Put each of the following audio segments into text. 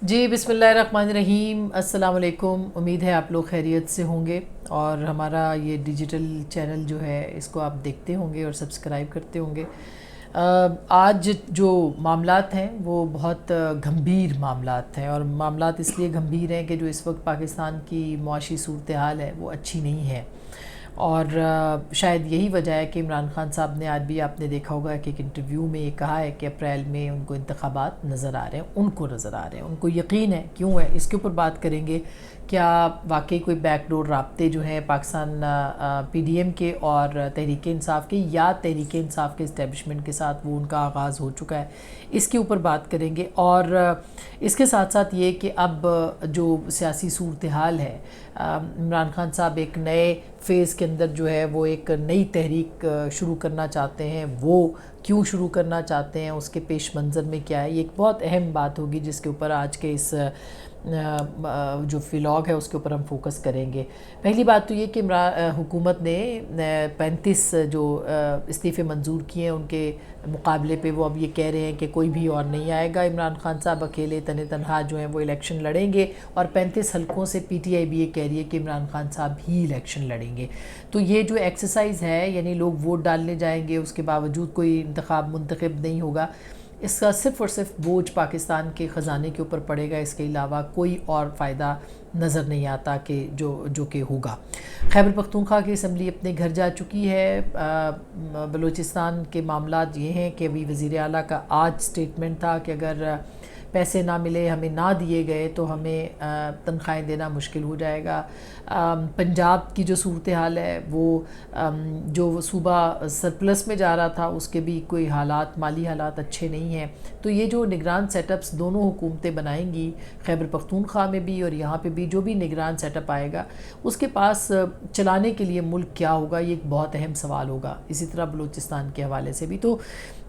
جی بسم اللہ الرحمن الرحیم، السلام علیکم۔ امید ہے آپ لوگ خیریت سے ہوں گے اور ہمارا یہ ڈیجیٹل چینل جو ہے اس کو آپ دیکھتے ہوں گے اور سبسکرائب کرتے ہوں گے۔ آج جو معاملات ہیں وہ بہت گھمبیر معاملات ہیں، اور معاملات اس لیے گھمبیر ہیں کہ جو اس وقت پاکستان کی معاشی صورتحال ہے وہ اچھی نہیں ہے، اور شاید یہی وجہ ہے کہ عمران خان صاحب نے آج بھی آپ نے دیکھا ہوگا کہ ایک انٹرویو میں یہ کہا ہے کہ اپریل میں ان کو انتخابات نظر آ رہے ہیں، ان کو نظر آ رہے ہیں، ان کو یقین ہے۔ کیوں ہے اس کے اوپر بات کریں گے۔ کیا واقعی کوئی بیک ڈور رابطے جو ہیں پاکستان پی ڈی ایم کے اور تحریک انصاف کے، یا تحریک انصاف کے اسٹیبلشمنٹ کے ساتھ وہ ان کا آغاز ہو چکا ہے، اس کے اوپر بات کریں گے۔ اور اس کے ساتھ ساتھ یہ کہ اب جو سیاسی صورتحال ہے، عمران خان صاحب ایک نئے فیز کے اندر جو ہے وہ ایک نئی تحریک شروع کرنا چاہتے ہیں، وہ کیوں شروع کرنا چاہتے ہیں، اس کے پیش منظر میں کیا ہے، یہ ایک بہت اہم بات ہوگی جس کے اوپر آج کے اس جو ولاگ ہے اس کے اوپر ہم فوکس کریں گے۔ پہلی بات تو یہ کہ حکومت نے 35 جو استعفے منظور کیے ہیں، ان کے مقابلے پہ وہ اب یہ کہہ رہے ہیں کہ کوئی بھی اور نہیں آئے گا، عمران خان صاحب اکیلے تنہا جو ہیں وہ الیکشن لڑیں گے، اور 35 حلقوں سے پی ٹی آئی بھی یہ کہہ رہی ہے کہ عمران خان صاحب ہی الیکشن لڑیں گے۔ تو یہ جو ایکسرسائز ہے، یعنی لوگ ووٹ ڈالنے جائیں گے، اس کے باوجود کوئی انتخاب منتخب نہیں ہوگا، اس کا صرف اور صرف بوجھ پاکستان کے خزانے کے اوپر پڑے گا، اس کے علاوہ کوئی اور فائدہ نظر نہیں آتا کہ جو کہ ہوگا۔ خیبر پختونخوا کی اسمبلی اپنے گھر جا چکی ہے۔ بلوچستان کے معاملات یہ ہیں کہ ابھی وزیر اعلیٰ کا آج سٹیٹمنٹ تھا کہ اگر پیسے نہ ملے، ہمیں نہ دیے گئے تو ہمیں تنخواہیں دینا مشکل ہو جائے گا۔ پنجاب کی جو صورتحال ہے وہ جو صوبہ سرپلس میں جا رہا تھا، اس کے بھی کوئی حالات، مالی حالات اچھے نہیں ہیں۔ تو یہ جو نگران سیٹ اپس دونوں حکومتیں بنائیں گی، خیبر پختونخوا میں بھی اور یہاں پہ بھی، جو بھی نگران سیٹ اپ آئے گا اس کے پاس چلانے کے لیے ملک کیا ہوگا، یہ ایک بہت اہم سوال ہوگا۔ اسی طرح بلوچستان کے حوالے سے بھی تو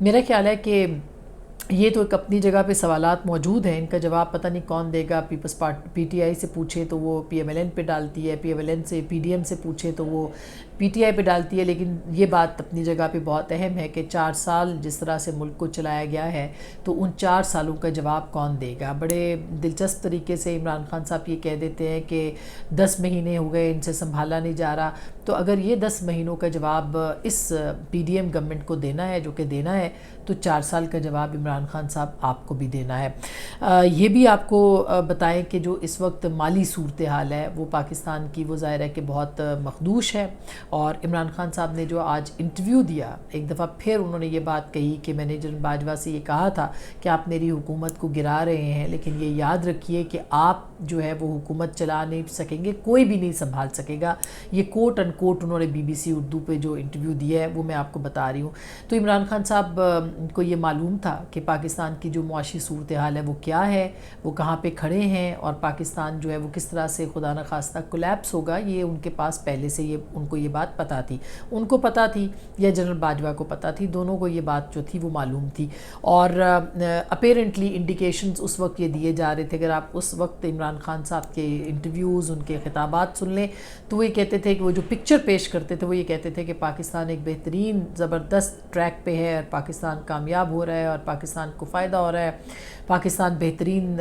میرا خیال ہے کہ یہ تو ایک اپنی جگہ پہ سوالات موجود ہیں، ان کا جواب پتہ نہیں کون دے گا۔ Peoples Party P T I سے پوچھے تو وہ پی ایم ایل این پہ ڈالتی ہے، پی ایم ایل این سے پی ڈی ایم سے پوچھے تو وہ پی ٹی آئی پہ ڈالتی ہے، لیکن یہ بات اپنی جگہ پہ بہت اہم ہے کہ 4 سال جس طرح سے ملک کو چلایا گیا ہے، تو ان 4 سالوں کا جواب کون دے گا۔ بڑے دلچسپ طریقے سے عمران خان صاحب یہ کہہ دیتے ہیں کہ 10 مہینے ہو گئے ان سے سنبھالا نہیں جا رہا، تو اگر یہ 10 مہینوں کا جواب اس پی ڈی ایم گورنمنٹ کو دینا ہے، جو کہ دینا ہے، تو 4 سال کا جواب عمران خان صاحب آپ کو بھی دینا ہے۔ یہ بھی آپ کو بتائیں کہ جو اس وقت مالی صورتحال ہے وہ پاکستان کی، وہ ظاہر ہے کہ بہت مخدوش ہے، اور عمران خان صاحب نے جو آج انٹرویو دیا، ایک دفعہ پھر انہوں نے یہ بات کہی کہ میں نے جنرل باجوہ سے یہ کہا تھا کہ آپ میری حکومت کو گرا رہے ہیں، لیکن یہ یاد رکھیے کہ آپ جو ہے وہ حکومت چلا نہیں سکیں گے، کوئی بھی نہیں سنبھال سکے گا۔ یہ کوٹ ان کوٹ انہوں نے بی بی سی اردو پہ جو انٹرویو دیا ہے وہ میں آپ کو بتا رہی ہوں۔ تو عمران خان صاحب کو یہ معلوم تھا کہ پاکستان کی جو معاشی صورتحال ہے وہ کیا ہے، وہ کہاں پہ کھڑے ہیں، اور پاکستان جو ہے وہ کس طرح سے خدا نخواستہ کولیپس ہوگا، یہ ان کے پاس پہلے سے ان کو یہ بات پتہ تھی، ان کو پتہ تھی یا جنرل باجوہ کو پتہ تھی، دونوں کو یہ بات جو تھی وہ معلوم تھی۔ اور اپیرنٹلی انڈیکیشنز اس وقت یہ دیے جا رہے تھے، اگر آپ اس وقت عمران خان صاحب کے انٹرویوز، ان کے خطابات سن لیں تو وہ یہ کہتے تھے کہ وہ جو پکچر پیش کرتے تھے وہ یہ کہتے تھے کہ پاکستان ایک بہترین زبردست ٹریک پہ ہے، اور پاکستان کامیاب ہو رہا ہے، اور پاکستان کو فائدہ ہو رہا ہے، پاکستان بہترین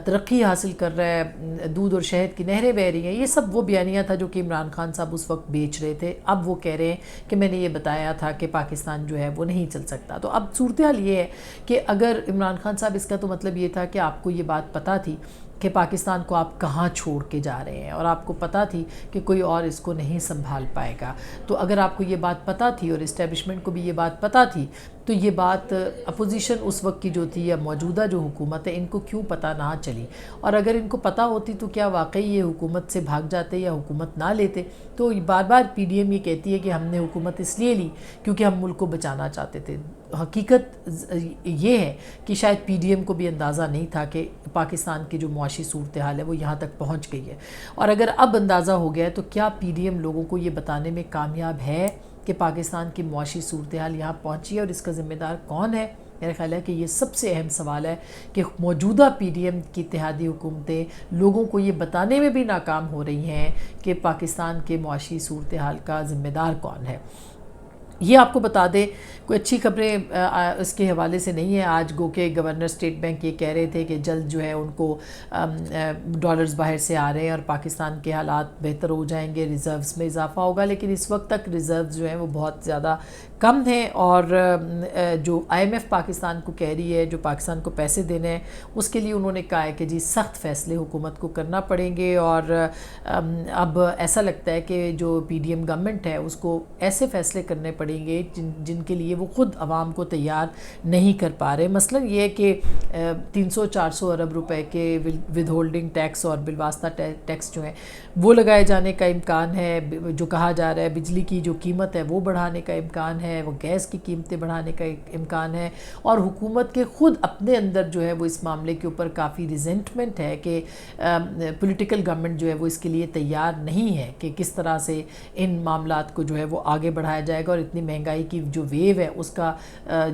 ترقی حاصل کر رہا ہے، دودھ اور شہد کی نہریں بہہ رہی ہیں۔ یہ سب وہ بیانیہ تھا جو کہ عمران خان صاحب اس وقت بیچ رہے تھے۔ اب وہ کہہ رہے ہیں کہ میں نے یہ بتایا تھا کہ پاکستان جو ہے وہ نہیں چل سکتا۔ تو اب صورتحال یہ ہے کہ اگر عمران خان صاحب، اس کا تو مطلب یہ تھا کہ آپ کو یہ بات پتہ تھی کہ پاکستان کو آپ کہاں چھوڑ کے جا رہے ہیں، اور آپ کو پتہ تھی کہ کوئی اور اس کو نہیں سنبھال پائے گا۔ تو اگر آپ کو یہ بات پتہ تھی اور اسٹیبلشمنٹ کو بھی یہ بات پتہ تھی، تو یہ بات اپوزیشن اس وقت کی جو تھی یا موجودہ جو حکومت ہے، ان کو کیوں پتہ نہ چلی؟ اور اگر ان کو پتہ ہوتی تو کیا واقعی یہ حکومت سے بھاگ جاتے یا حکومت نہ لیتے؟ تو بار بار پی ڈی ایم یہ کہتی ہے کہ ہم نے حکومت اس لیے لی کیونکہ ہم ملک کو بچانا چاہتے تھے۔ حقیقت یہ ہے کہ شاید پی ڈی ایم کو بھی اندازہ نہیں تھا کہ پاکستان کی جو معاشی صورتحال ہے وہ یہاں تک پہنچ گئی ہے، اور اگر اب اندازہ ہو گیا ہے تو کیا پی ڈی ایم لوگوں کو یہ بتانے میں کامیاب ہے کہ پاکستان کی معاشی صورتحال یہاں پہنچی ہے اور اس کا ذمہ دار کون ہے؟ میرا خیال ہے کہ یہ سب سے اہم سوال ہے کہ موجودہ پی ڈی ایم کی اتحادی حکومتیں لوگوں کو یہ بتانے میں بھی ناکام ہو رہی ہیں کہ پاکستان کے معاشی صورتحال کا ذمہ دار کون ہے۔ یہ آپ کو بتا دیں کوئی اچھی خبریں اس کے حوالے سے نہیں ہے. آج گو کہ گورنر اسٹیٹ بینک یہ کہہ رہے تھے کہ جلد جو ہے ان کو ڈالرز باہر سے آ رہے ہیں اور پاکستان کے حالات بہتر ہو جائیں گے, ریزروز میں اضافہ ہوگا, لیکن اس وقت تک ریزروز جو ہیں وہ بہت زیادہ کم ہیں. اور جو آئی ایم ایف پاکستان کو کہہ رہی ہے, جو پاکستان کو پیسے دینے ہیں, اس کے لیے انہوں نے کہا ہے کہ جی سخت فیصلے حکومت کو کرنا پڑیں گے. اور اب ایسا لگتا ہے کہ جو پی ڈی ایم گورنمنٹ ہے اس کو ایسے فیصلے کرنے پڑیں گے جن کے لیے وہ خود عوام کو تیار نہیں کر پا رہے. مثلا یہ کہ 300-400 ارب روپے کے ود ہولڈنگ ٹیکس اور بالواسطہ ٹیکس جو ہیں وہ لگائے جانے کا امکان ہے. جو کہا جا رہا ہے بجلی کی جو قیمت ہے وہ بڑھانے کا امکان ہے, وہ گیس کی قیمتیں بڑھانے کا امکان ہے. اور حکومت کے خود اپنے اندر جو ہے وہ اس معاملے کے اوپر کافی ریزنٹمنٹ ہے کہ پولیٹیکل گورنمنٹ جو ہے وہ اس کے لیے تیار نہیں ہے کہ کس طرح سے ان معاملات کو جو ہے وہ آگے بڑھایا جائے گا. اور اتنی مہنگائی کی جو ویو ہے اس کا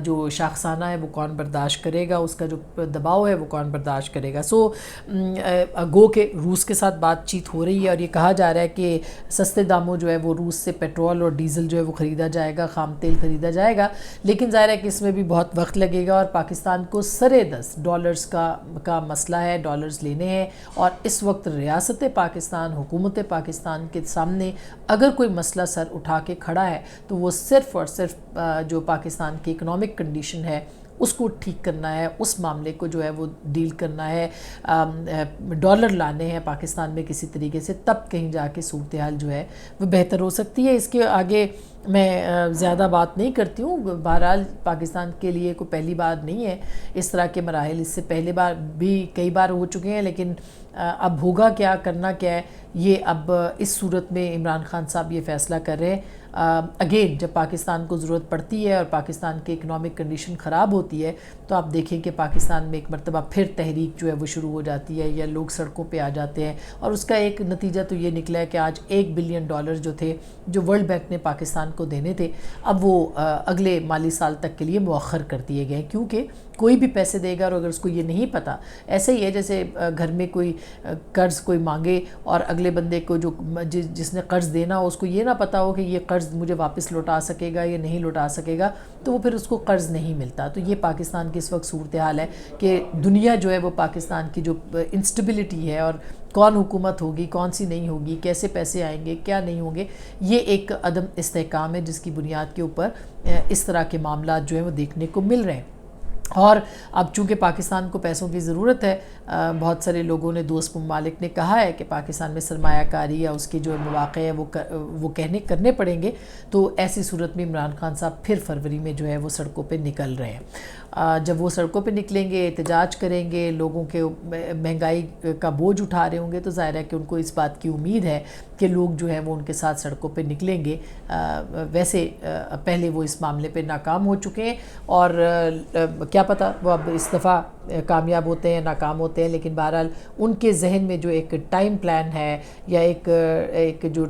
جو شاخسانہ ہے وہ کون برداشت کرے گا, اس کا جو دباؤ ہے وہ کون برداشت کرے گا. سو گو کہ روس کے ساتھ بات چیت ہو رہی ہے اور یہ کہا جا رہا ہے کہ سستے داموں جو ہے وہ روس سے پیٹرول اور ڈیزل جو ہے وہ خریدا جائے گا, خام تیل خریدا جائے گا. لیکن ظاہر ہے کہ اس میں بھی بہت وقت لگے گا اور پاکستان کو سرے دس ڈالرز کا مسئلہ ہے, ڈالرز لینے ہیں. اور اس وقت ریاست پاکستان, حکومت پاکستان کے سامنے اگر کوئی مسئلہ سر اٹھا کے کھڑا ہے تو وہ صرف اور صرف جو پاکستان کی اکنامک کنڈیشن ہے اس کو ٹھیک کرنا ہے, اس معاملے کو جو ہے وہ ڈیل کرنا ہے, ڈالر لانے ہیں پاکستان میں کسی طریقے سے, تب کہیں جا کے صورتحال جو ہے وہ بہتر ہو سکتی ہے. اس کے آگے میں زیادہ بات نہیں کرتی ہوں. بہرحال پاکستان کے لیے کوئی پہلی بار نہیں ہے اس طرح کے مراحل, اس سے پہلے بار بھی کئی بار ہو چکے ہیں. لیکن اب ہوگا کیا, کرنا کیا ہے, یہ اب اس صورت میں عمران خان صاحب یہ فیصلہ کر رہے ہیں. اگین جب پاکستان کو ضرورت پڑتی ہے اور پاکستان کی اکنامک کنڈیشن خراب ہوتی ہے تو آپ دیکھیں کہ پاکستان میں ایک مرتبہ پھر تحریک جو ہے وہ شروع ہو جاتی ہے یا لوگ سڑکوں پہ آ جاتے ہیں. اور اس کا ایک نتیجہ تو یہ نکلا ہے کہ آج $1 بلین جو تھے جو ورلڈ بینک نے پاکستان کو دینے تھے اب وہ اگلے مالی سال تک کے لیے مؤخر کر دیے گئے, کیونکہ کوئی بھی پیسے دے گا اور اگر اس کو یہ نہیں پتہ, ایسے ہی ہے جیسے گھر میں کوئی قرض کوئی مانگے اور اگلے بندے کو جو جس نے قرض دینا ہو اس کو یہ نہ پتہ ہو کہ یہ قرض مجھے واپس لوٹا سکے گا یا نہیں لوٹا سکے گا, تو وہ پھر اس کو قرض نہیں ملتا. تو یہ پاکستان کی اس وقت صورتحال ہے کہ دنیا جو ہے وہ پاکستان کی جو انسٹیبلٹی ہے اور کون حکومت ہوگی, کون سی نہیں ہوگی, کیسے پیسے آئیں گے, کیا نہیں ہوں گے, یہ ایک عدم استحکام ہے جس کی بنیاد کے اوپر اس طرح کے معاملات جو ہیں وہ دیکھنے کو مل رہے ہیں. اور اب چونکہ پاکستان کو پیسوں کی ضرورت ہے, بہت سارے لوگوں نے, دوست ممالک نے کہا ہے کہ پاکستان میں سرمایہ کاری یا اس کے جو مواقع ہیں وہ کرنے پڑیں گے. تو ایسی صورت میں عمران خان صاحب پھر فروری میں جو ہے وہ سڑکوں پہ نکل رہے ہیں. جب وہ سڑکوں پہ نکلیں گے, احتجاج کریں گے, لوگوں کے مہنگائی کا بوجھ اٹھا رہے ہوں گے, تو ظاہر ہے کہ ان کو اس بات کی امید ہے کہ لوگ جو ہیں وہ ان کے ساتھ سڑکوں پہ نکلیں گے. ویسے پہلے وہ اس معاملے پہ ناکام ہو چکے ہیں اور کیا پتہ وہ اب اس دفعہ کامیاب ہوتے ہیں ناکام ہوتے ہیں, لیکن بہرحال ان کے ذہن میں جو ایک ٹائم پلان ہے یا ایک جو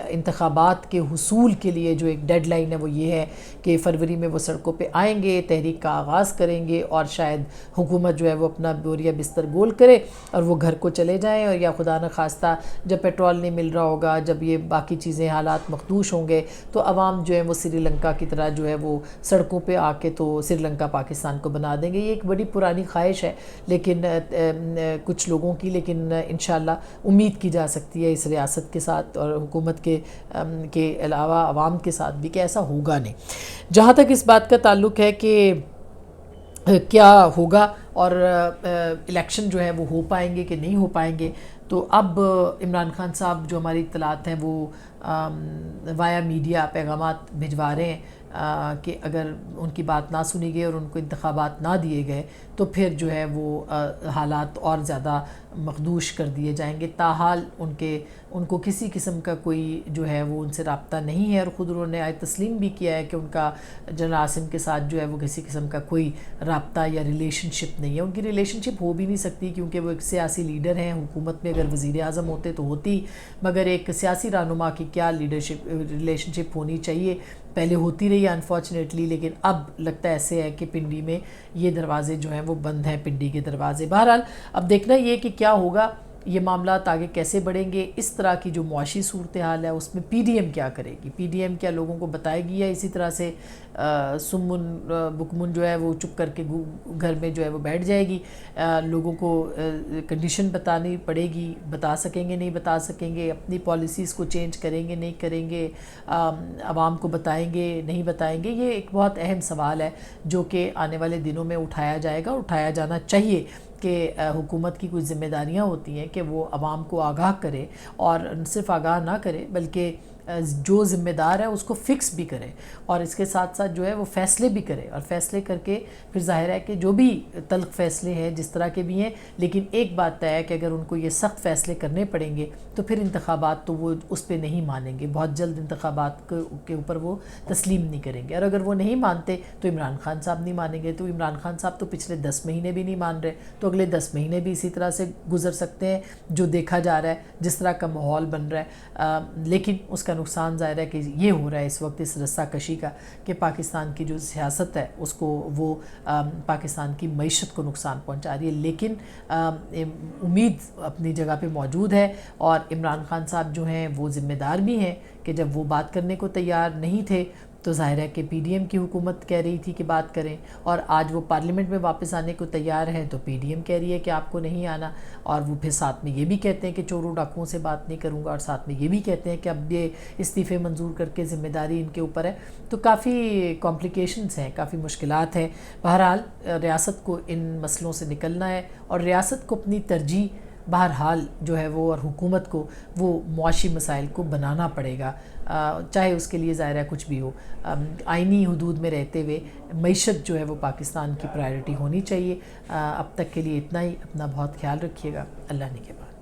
انتخابات کے حصول کے لیے جو ایک ڈیڈ لائن ہے وہ یہ ہے کہ فروری میں وہ سڑکوں پہ آئیں گے, تحریک کا آغاز کریں گے اور شاید حکومت جو ہے وہ اپنا بوریا بستر گول کرے اور وہ گھر کو چلے جائیں. اور یا خدا نہ خواستہ جب پیٹرول نہیں مل رہا ہوگا, جب یہ باقی چیزیں حالات مخدوش ہوں گے, تو عوام جو ہے وہ سری لنکا کی طرح جو ہے وہ سڑکوں پہ آ کے تو سری لنکا پاکستان کو بنا دیں گے. یہ ایک بڑی پرانی خواہش ہے لیکن کچھ لوگوں کی, لیکن انشاءاللہ امید کی جا سکتی ہے اس ریاست کے ساتھ اور حکومت کے علاوہ عوام کے ساتھ بھی کہ ایسا ہوگا نہیں. جہاں تک اس بات کا تعلق ہے کہ کیا ہوگا اور الیکشن جو ہے وہ ہو پائیں گے کہ نہیں ہو پائیں گے, تو اب عمران خان صاحب جو ہماری اطلاعات ہیں وہ وایا میڈیا پیغامات بھجوا رہے ہیں کہ اگر ان کی بات نہ سنی گئی اور ان کو انتخابات نہ دیے گئے تو پھر جو ہے وہ حالات اور زیادہ مخدوش کر دیے جائیں گے. تاحال ان کو کسی قسم کا کوئی جو ہے وہ ان سے رابطہ نہیں ہے اور خود انہوں نے آج تسلیم بھی کیا ہے کہ ان کا جنرل عاصم کے ساتھ جو ہے وہ کسی قسم کا کوئی رابطہ یا ریلیشن شپ نہیں ہے. ان کی ریلیشن شپ ہو بھی نہیں سکتی کیونکہ وہ ایک سیاسی لیڈر ہیں. حکومت میں اگر وزیر اعظم ہوتے تو ہوتی, مگر ایک سیاسی رہنما کی کیا لیڈرشپ ریلیشن شپ ہونی چاہیے, پہلے ہوتی رہی انفارچونیٹلی, لیکن اب لگتا ہے ایسے ہے کہ پنڈی میں یہ دروازے جو ہیں وہ بند ہیں, پنڈی کے دروازے. بہرحال اب دیکھنا یہ کہ کیا ہوگا. یہ معاملات آگے کیسے بڑھیں گے، اس طرح کی جو معاشی صورتحال ہے اس میں پی ڈی ایم کیا کرے گی، پی ڈی ایم کیا لوگوں کو بتائے گی، یا اسی طرح سے سمن بکمن جو ہے وہ چپ کر کے گھر میں جو ہے وہ بیٹھ جائے گی، لوگوں کو کنڈیشن بتانی پڑے گی، بتا سکیں گے نہیں بتا سکیں گے، اپنی پالیسیز کو چینج کریں گے نہیں کریں گے، عوام کو بتائیں گے نہیں بتائیں گے. یہ ایک بہت اہم سوال ہے جو کہ آنے والے دنوں میں اٹھایا جائے گا، اٹھایا جانا چاہیے کہ حکومت کی کچھ ذمہ داریاں ہوتی ہیں کہ وہ عوام کو آگاہ کرے، اور صرف آگاہ نہ کرے بلکہ جو ذمہ دار ہے اس کو فکس بھی کرے، اور اس کے ساتھ ساتھ جو ہے وہ فیصلے بھی کرے، اور فیصلے کر کے پھر ظاہر ہے کہ جو بھی تلخ فیصلے ہیں جس طرح کے بھی ہیں، لیکن ایک بات طے ہے کہ اگر ان کو یہ سخت فیصلے کرنے پڑیں گے تو پھر انتخابات تو وہ اس پہ نہیں مانیں گے، بہت جلد انتخابات کے اوپر وہ تسلیم نہیں کریں گے. اور اگر وہ نہیں مانتے تو عمران خان صاحب نہیں مانیں گے، تو عمران خان صاحب تو پچھلے 10 مہینے بھی نہیں مان رہے، تو اگلے 10 مہینے بھی اسی طرح سے گزر سکتے ہیں جو دیکھا جا رہا ہے، جس طرح کا ماحول بن رہا ہے. لیکن اس کا نقصان ظاہر ہے کہ یہ ہو رہا ہے اس وقت اس رسہ کشی کا کہ پاکستان کی جو سیاست ہے اس کو وہ پاکستان کی معیشت کو نقصان پہنچا رہی ہے. لیکن امید اپنی جگہ پہ موجود ہے، اور عمران خان صاحب جو ہیں وہ ذمہ دار بھی ہیں کہ جب وہ بات کرنے کو تیار نہیں تھے تو ظاہر ہے کہ پی ڈی ایم کی حکومت کہہ رہی تھی کہ بات کریں، اور آج وہ پارلیمنٹ میں واپس آنے کو تیار ہیں تو پی ڈی ایم کہہ رہی ہے کہ آپ کو نہیں آنا، اور وہ پھر ساتھ میں یہ بھی کہتے ہیں کہ چوروں ڈاکوؤں سے بات نہیں کروں گا، اور ساتھ میں یہ بھی کہتے ہیں کہ اب یہ استعفے منظور کر کے ذمہ داری ان کے اوپر ہے. تو کافی کمپلیکیشنز ہیں، کافی مشکلات ہیں. بہرحال ریاست کو ان مسئلوں سے نکلنا ہے، اور ریاست کو اپنی ترجیح بہرحال جو ہے وہ، اور حکومت کو وہ معاشی مسائل کو بنانا پڑے گا، چاہے اس کے لیے ظاہر ہے کچھ بھی ہو. آئینی حدود میں رہتے ہوئے معیشت جو ہے وہ پاکستان کی پرائرٹی ہونی چاہیے. اب تک کے لیے اتنا ہی. اپنا بہت خیال رکھیے گا. اللہ نگہبان.